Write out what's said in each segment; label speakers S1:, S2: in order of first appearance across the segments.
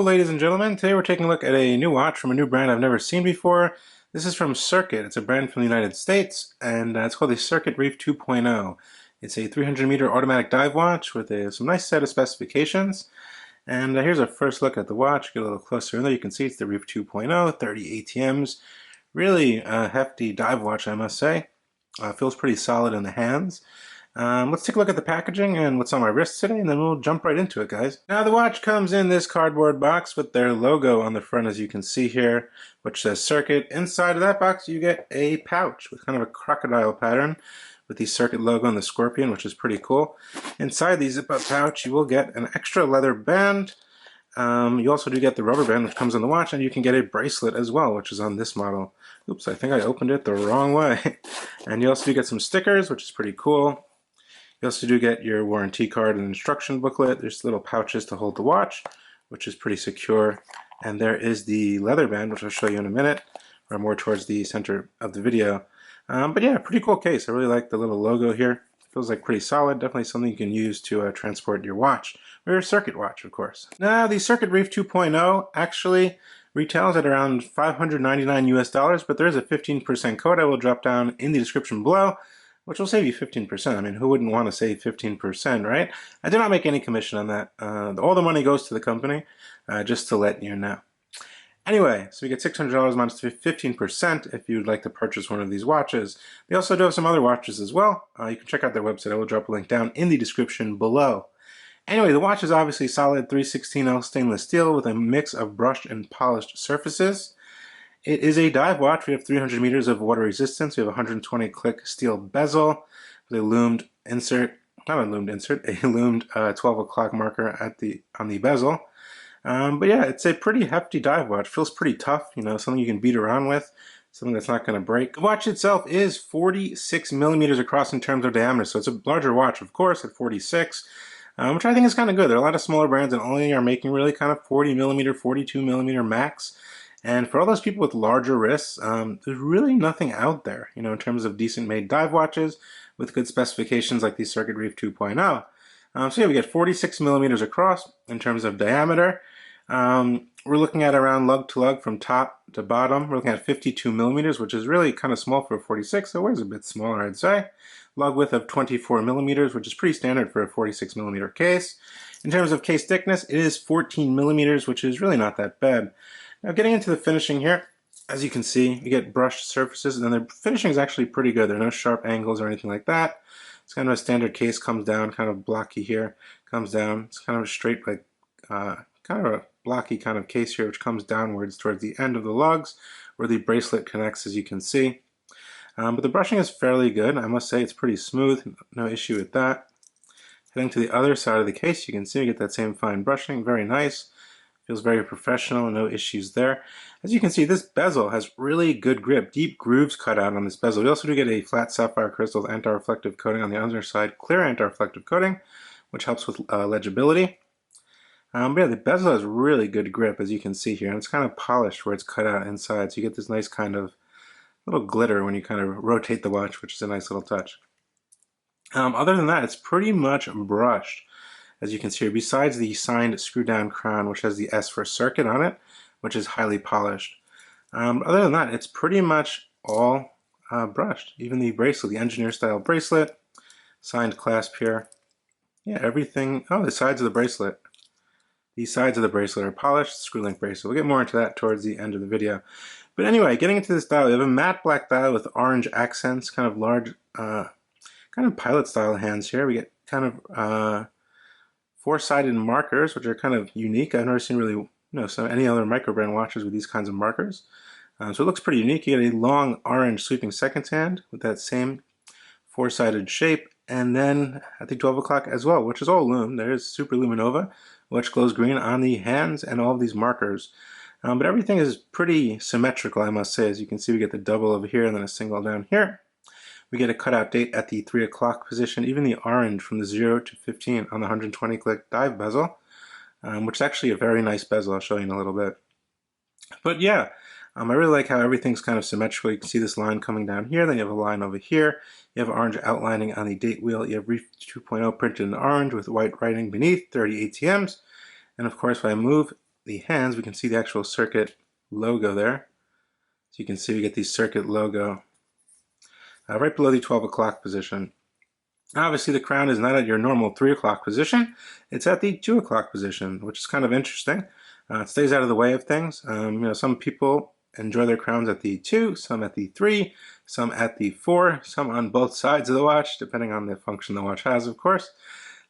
S1: ladies and gentlemen, today we're taking a look at a new watch from a new brand I've never seen before. This is from SERKET. It's a brand from the United States, and it's called the SERKET Reef 2.0. It's a 300-meter automatic dive watch with some nice set of specifications. And here's a first look at the watch. Get a little closer in there. You can see it's the Reef 2.0, 30 ATMs. Really hefty dive watch, I must say. Feels pretty solid in the hands. Let's take a look at the packaging and what's on my wrist today, and then we'll jump right into it, guys. Now, the watch comes in this cardboard box with their logo on the front, as you can see here, which says SERKET. Inside of that box, you get a pouch with kind of a crocodile pattern with the SERKET logo and the scorpion, which is pretty cool. Inside the zip-up pouch, you will get an extra leather band. You also do get the rubber band, which comes on the watch, and you can get a bracelet as well, which is on this model. Oops, I think I opened it the wrong way. And you also do get some stickers, which is pretty cool. You also do get your warranty card and instruction booklet. There's little pouches to hold the watch, which is pretty secure. And there is the leather band, which I'll show you in a minute, or more towards the center of the video. But yeah, pretty cool case. I really like the little logo here. Feels like pretty solid. Definitely something you can use to transport your watch, or your SERKET watch, of course. Now, the SERKET Reef 2.0 actually retails at around $599 US, but there is a 15% code I will drop down in the description below, which will save you 15%. I mean, who wouldn't want to save 15%, right? I do not make any commission on that. All the money goes to the company, just to let you know. Anyway, so you get $600 minus 15% if you'd like to purchase one of these watches. They also do have some other watches as well. You can check out their website. I will drop a link down in the description below. Anyway, the watch is obviously solid 316L stainless steel with a mix of brushed and polished surfaces. It is a dive watch. We have 300 meters of water resistance. We have a 120 click steel bezel with a loomed insert, not a loomed insert, a loomed 12 o'clock marker on the bezel. But yeah, it's a pretty hefty dive watch. Feels pretty tough, you know, something you can beat around with, something that's not going to break. The watch itself is 46 millimeters across in terms of diameter, so it's a larger watch, of course, at 46, which I think is kind of good. There are a lot of smaller brands that only are making really kind of 40 millimeter, 42 millimeter max. And for all those people with larger wrists, there's really nothing out there, you know, in terms of decent made dive watches with good specifications like the SERKET Reef 2.0. So yeah, we get 46 millimeters across in terms of diameter. We're looking at around lug to lug from top to bottom. We're looking at 52 millimeters, which is really kind of small for a 46, so it is a bit smaller, I'd say. Lug width of 24 millimeters, which is pretty standard for a 46 millimeter case. In terms of case thickness, it is 14 millimeters, which is really not that bad. Now, getting into the finishing here, as you can see, you get brushed surfaces, and then the finishing is actually pretty good. There are no sharp angles or anything like that. It's kind of a standard case, comes down, kind of blocky here, comes down. It's kind of a straight, like, kind of a blocky kind of case here, which comes downwards towards the end of the lugs, where the bracelet connects, as you can see. But the brushing is fairly good. I must say it's pretty smooth, no issue with that. Heading to the other side of the case, you can see you get that same fine brushing, very nice. Feels very professional, no issues there. As you can see, this bezel has really good grip, deep grooves cut out on this bezel. We also do get a flat sapphire crystal anti-reflective coating on the underside, clear anti-reflective coating, which helps with legibility. But yeah, the bezel has really good grip, as you can see here, and it's kind of polished where it's cut out inside, so you get this nice kind of little glitter when you kind of rotate the watch, which is a nice little touch. Other than that, it's pretty much brushed. As you can see here, besides the signed screw-down crown, which has the S for SERKET on it, which is highly polished. Other than that, it's pretty much all brushed. Even the bracelet, the engineer-style bracelet, signed clasp here. Yeah, everything. Oh, the sides of the bracelet. The sides of the bracelet are polished, screw-link bracelet. We'll get more into that towards the end of the video. But anyway, getting into this dial, we have a matte black dial with orange accents, kind of large, kind of pilot-style hands here. We get kind of four-sided markers, which are kind of unique. I've never seen really, any other micro brand watches with these kinds of markers. So it looks pretty unique. You get a long orange sweeping seconds hand with that same four-sided shape, and then at the 12 o'clock as well, which is all Lume. There is Super Luminova, which glows green on the hands and all of these markers. But everything is pretty symmetrical, I must say. As you can see, we get the double over here and then a single down here. We get a cutout date at the 3 o'clock position, even the orange from the 0 to 15 on the 120 click dive bezel, which is actually a very nice bezel. I'll show you in a little bit. But yeah, I really like how everything's kind of symmetrical. You can see this line coming down here, then you have a line over here. You have orange outlining on the date wheel. You have Reef 2.0 printed in orange with white writing beneath, 30 ATMs. And of course, if I move the hands, we can see the actual Serket logo there. So you can see we get the Serket logo right below the 12 o'clock position. Obviously the crown is not at your normal 3 o'clock position, it's at the 2 o'clock position, which is kind of interesting. It stays out of the way of things. Some people enjoy their crowns at the 2, some at the 3, some at the 4, some on both sides of the watch, depending on the function the watch has, of course.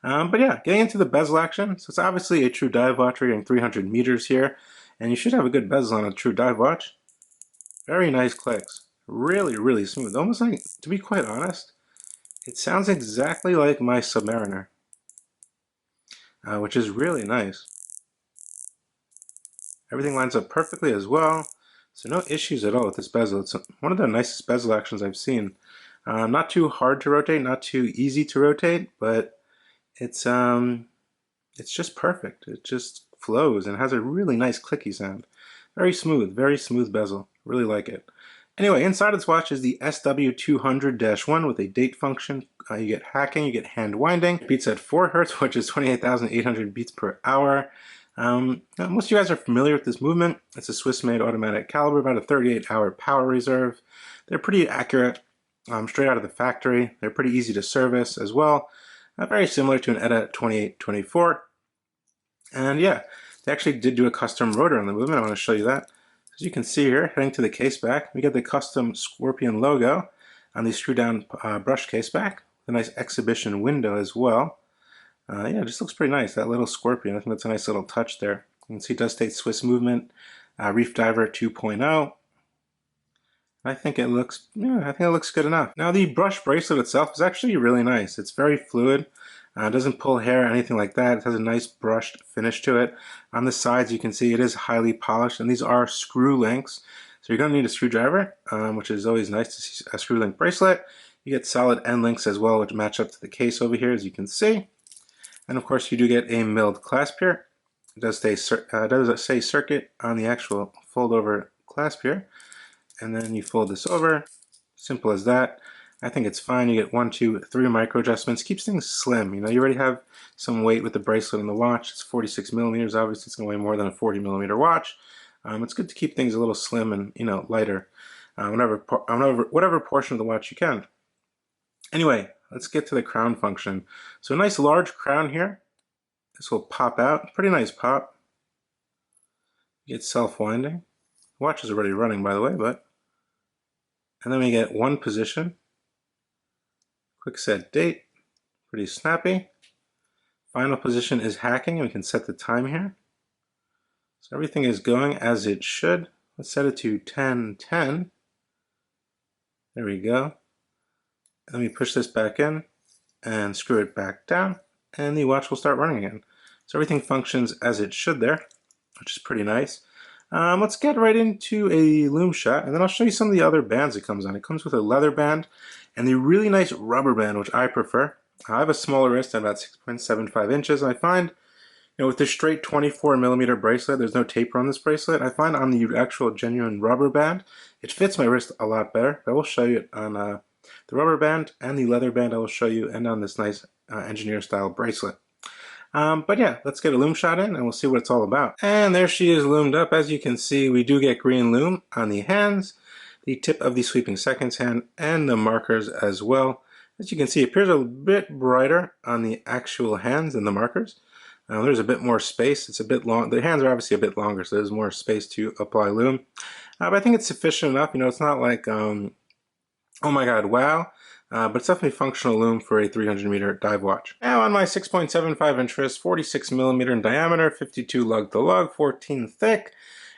S1: But yeah, getting into the bezel action, so it's obviously a true dive watch. We're getting 300 meters here, and you should have a good bezel on a true dive watch. Very nice clicks. Really, really smooth. Almost like, to be quite honest, it sounds exactly like my Submariner, which is really nice. Everything lines up perfectly as well, so no issues at all with this bezel. It's one of the nicest bezel actions I've seen. Not too hard to rotate, not too easy to rotate, but it's just perfect. It just flows and has a really nice clicky sound. Very smooth bezel. Really like it. Anyway, inside of this watch is the SW200-1 with a date function. You get hacking, you get hand winding. Beats at 4 Hz, which is 28,800 beats per hour. Most of you guys are familiar with this movement. It's a Swiss-made automatic caliber, about a 38-hour power reserve. They're pretty accurate, straight out of the factory. They're pretty easy to service as well. Very similar to an ETA 2824. And yeah, they actually did do a custom rotor on the movement. I want to show you that. As you can see here, heading to the case back, we get the custom Scorpion logo on the screw-down brush case back. A nice exhibition window as well. Yeah, it just looks pretty nice, that little Scorpion. I think that's a nice little touch there. You can see it does state Swiss movement, Reef Diver 2.0. I think it looks good enough. Now the brush bracelet itself is actually really nice. It's very fluid. It doesn't pull hair or anything like that. It has a nice brushed finish to it. On the sides you can see it is highly polished, and these are screw links. So you're going to need a screwdriver, which is always nice to see a screw link bracelet. You get solid end links as well, which match up to the case over here, as you can see. And of course you do get a milled clasp here. It does say Serket on the actual fold over clasp here. And then you fold this over. Simple as that. I think it's fine. You get 1, 2, 3 micro adjustments. Keeps things slim. You already have some weight with the bracelet and the watch. It's 46 millimeters. Obviously, it's going to weigh more than a 40 millimeter watch. It's good to keep things a little slim and lighter, whatever portion of the watch you can. Anyway, let's get to the crown function. So a nice large crown here. This will pop out. Pretty nice pop. You get self-winding. The watch is already running, by the way, and then we get one position. Quick set date, pretty snappy. Final position is hacking, and we can set the time here. So everything is going as it should. Let's set it to 10:10. There we go. And then we push this back in and screw it back down, and the watch will start running again. So everything functions as it should there, which is pretty nice. Let's get right into a Lume shot, and then I'll show you some of the other bands it comes on. It comes with a leather band and the really nice rubber band, which I prefer. I have a smaller wrist at about 6.75 inches, and I find, with the straight 24 millimeter bracelet, there's no taper on this bracelet. I find on the actual genuine rubber band, it fits my wrist a lot better. I will show you it on the rubber band and the leather band. I will show you, and on this nice engineer style bracelet. But yeah, let's get a Lume shot in and we'll see what it's all about. And there she is loomed up. As you can see, we do get green lume on the hands, the tip of the sweeping seconds hand, and the markers as well. As you can see, it appears a bit brighter on the actual hands than the markers. There's a bit more space. It's a bit long. The hands are obviously a bit longer, so there's more space to apply lume. But I think it's sufficient enough. It's not like, oh my god, wow. But it's definitely functional lume for a 300 meter dive watch. Now on my 6.75 inch wrist, 46 millimeter in diameter, 52 lug to lug, 14 thick.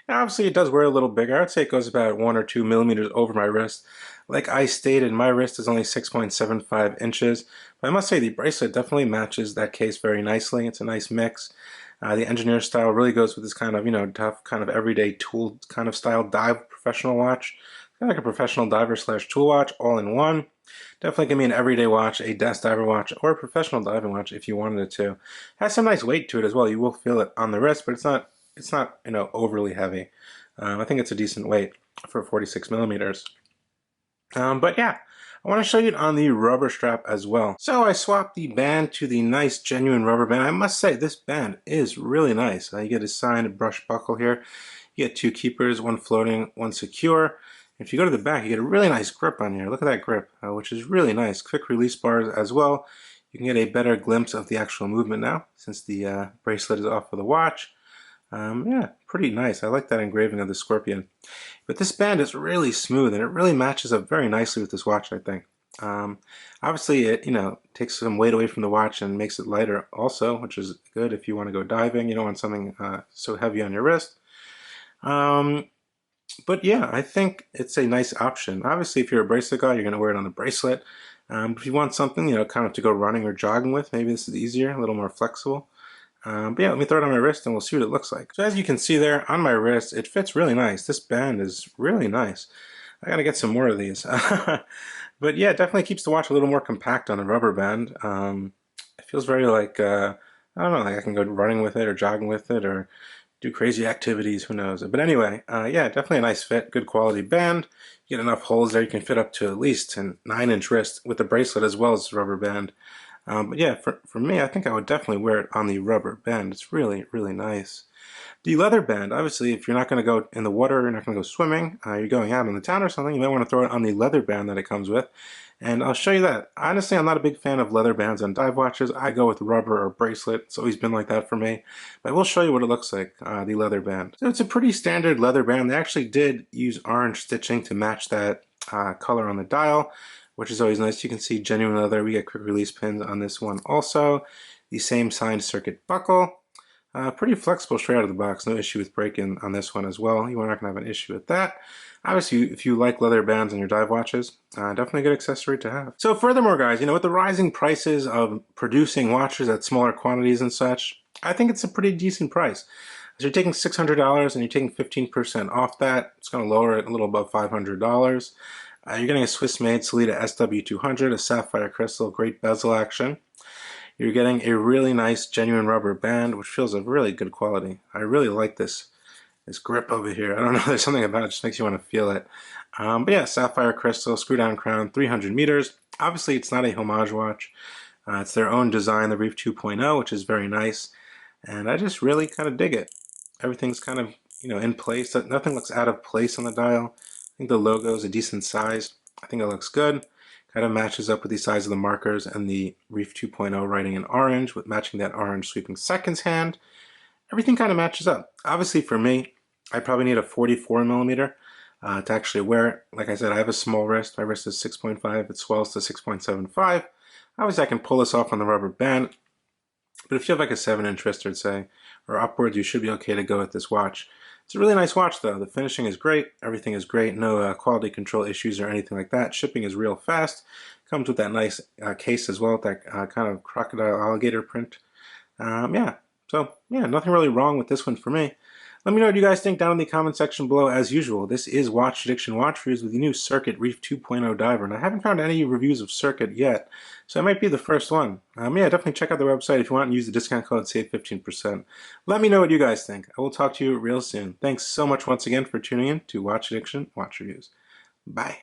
S1: And obviously it does wear a little bigger. I'd say it goes about 1 or 2 millimeters over my wrist. Like I stated, my wrist is only 6.75 inches. But I must say the bracelet definitely matches that case very nicely. It's a nice mix. The engineer style really goes with this kind of, tough, kind of everyday tool kind of style dive professional watch. Kind of like a professional diver / tool watch all in one. Definitely give me an everyday watch, a desk diver watch, or a professional diving watch if you wanted it to. It has some nice weight to it as well. You will feel it on the wrist, but it's not overly heavy. I think it's a decent weight for 46 millimeters. But yeah, I want to show you it on the rubber strap as well. So I swapped the band to the nice genuine rubber band. I must say this band is really nice. You get a signed brush buckle here. You get two keepers, one floating, one secure. If you go to the back, you get a really nice grip on here. Look at that grip, which is really nice. Quick release bars as well. You can get a better glimpse of the actual movement now since the bracelet is off of the watch. Yeah, pretty nice. I like that engraving of the scorpion. But this band is really smooth and it really matches up very nicely with this watch, I think. Obviously, it takes some weight away from the watch and makes it lighter also, which is good if you want to go diving. You don't want something so heavy on your wrist. But yeah, I think it's a nice option. Obviously, if you're a bracelet guy, you're going to wear it on the bracelet. But if you want something, kind of to go running or jogging with, maybe this is easier, a little more flexible. But yeah, let me throw it on my wrist and we'll see what it looks like. So as you can see there on my wrist, it fits really nice. This band is really nice. I gotta get some more of these. But yeah, it definitely keeps the watch a little more compact on the rubber band. It feels very like, I don't know, like I can go running with it or jogging with it or do crazy activities, who knows. But anyway, yeah, definitely a nice fit, good quality band. You get enough holes there, you can fit up to at least a 9-inch wrist with the bracelet as well as the rubber band. But yeah, for me, I think I would definitely wear it on the rubber band. It's really, really nice. The leather band, obviously, if you're not going to go in the water, you're not going to go swimming, you're going out in the town or something, you might want to throw it on the leather band that it comes with. And I'll show you that. Honestly, I'm not a big fan of leather bands on dive watches. I go with rubber or bracelet. It's always been like that for me. But I will show you what it looks like, the leather band. So it's a pretty standard leather band. They actually did use orange stitching to match that color on the dial, which is always nice. You can see genuine leather. We get quick release pins on this one also. The same signed SERKET buckle. Pretty flexible straight out of the box. No issue with break-in on this one as well. You're not going to have an issue with that. Obviously, if you like leather bands on your dive watches, definitely a good accessory to have. So furthermore, guys, with the rising prices of producing watches at smaller quantities and such, I think it's a pretty decent price. So you're taking $600 and you're taking 15% off that. It's going to lower it a little above $500. You're getting a Swiss-made Sellita SW200, a sapphire crystal, great bezel action. You're getting a really nice genuine rubber band, which feels of really good quality. I really like this grip over here. I don't know, there's something about it that just makes you want to feel it. But yeah, sapphire crystal, screw down crown, 300 meters. Obviously, it's not a homage watch. It's their own design, the Reef 2.0, which is very nice. And I just really kind of dig it. Everything's kind of, in place. Nothing looks out of place on the dial. I think the logo is a decent size. I think it looks good. Kind of matches up with the size of the markers and the Reef 2.0 writing in orange with matching that orange sweeping seconds hand. Everything kind of matches up. Obviously for me, I probably need a 44 millimeter to actually wear it. Like I said, I have a small wrist. My wrist is 6.5. It swells to 6.75. Obviously I can pull this off on the rubber band, but if you have like a 7-inch wrist, I'd say, or upwards, you should be okay to go with this watch. It's a really nice watch though. The finishing is great. Everything is great. No quality control issues or anything like that. Shipping is real fast. Comes with that nice case as well, with that kind of crocodile alligator print. Yeah, so yeah, nothing really wrong with this one for me. Let me know what you guys think down in the comment section below. As usual, this is Watch Addiction Watch Reviews with the new SERKET Reef 2.0 diver, and I haven't found any reviews of SERKET yet, so it might be the first one. Yeah, definitely check out the website if you want and use the discount code save 15%. Let me know what you guys think. I will talk to you real soon. Thanks so much once again for tuning in to Watch Addiction Watch Reviews. Bye.